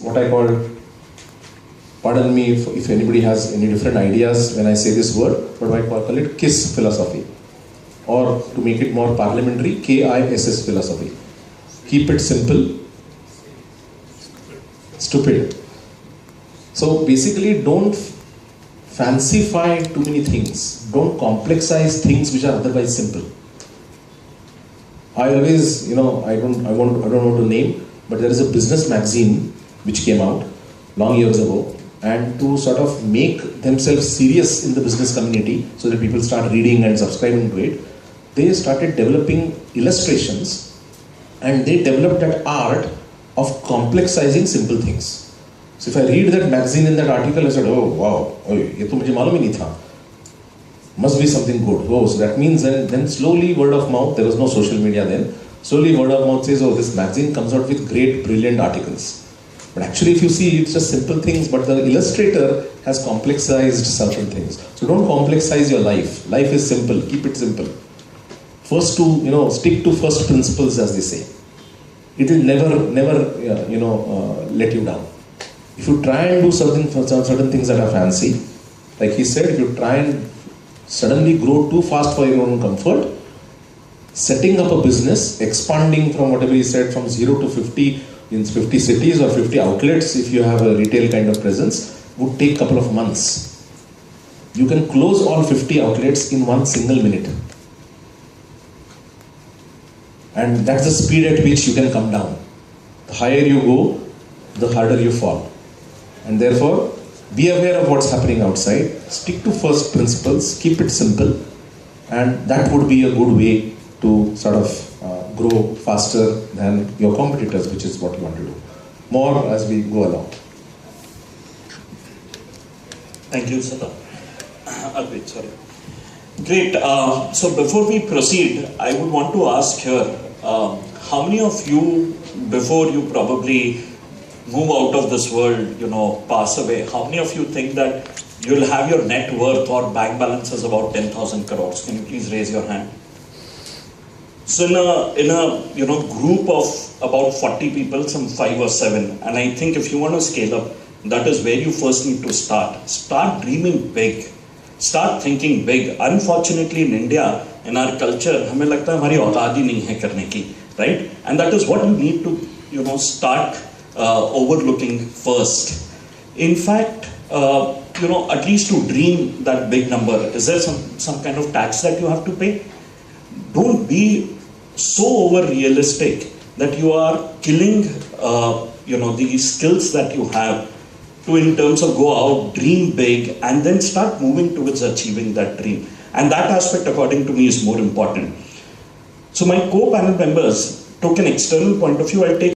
what I call, pardon me if anybody has any different ideas when I say this word, but I call it KISS philosophy. Or to make it more parliamentary, KISS philosophy. Keep it simple, stupid. So basically, don't fancify too many things. Don't complexize things which are otherwise simple. I always, I don't want to name, but there is a business magazine which came out long years ago, and to sort of make themselves serious in the business community so that people start reading and subscribing to it, they started developing illustrations, and they developed that art of complexizing simple things. So if I read that magazine in that article, I said, oh wow, ye to mujhe malum hi nahi tha. Must be something good. Oh, so that means then slowly word of mouth, there was no social media then, slowly word of mouth says, oh, this magazine comes out with great, brilliant articles. But actually if you see, it's just simple things, but the illustrator has complexized certain things. So don't complexize your life. Life is simple, keep it simple. First stick to first principles, as they say. It will never let you down. If you try and do certain things that are fancy, like he said, if you try and suddenly grow too fast for your own comfort, setting up a business, expanding from whatever he said, from 0 to 50 in 50 cities or 50 outlets, if you have a retail kind of presence, would take a couple of months. You can close all 50 outlets in one single minute. And that's the speed at which you can come down. The higher you go, the harder you fall. And therefore, be aware of what's happening outside, stick to first principles, keep it simple, and that would be a good way to sort of grow faster than your competitors, which is what you want to do. More as we go along. Thank you, Sada. Sorry. Great. So before we proceed, I would want to ask here, how many of you, before you probably move out of this world, pass away, how many of you think that you'll have your net worth or bank balance is about 10,000 crores? Can you please raise your hand? So in a group of about 40 people, some 5 or 7, and I think if you want to scale up, that is where you first need to start. Start dreaming big. Start thinking big. Unfortunately, in India, in our culture, हमें लगता है हमारी औकात ही नहीं है करने की, right? And that is what you need to start overlooking first. In fact, at least to dream that big number, is there some kind of tax that you have to pay? Don't be so over realistic that you are killing the skills that you have to, in terms of, go out, dream big, and then start moving towards achieving that dream. And that aspect, according to me, is more important. So my co-panel members took an external point of view. I'll take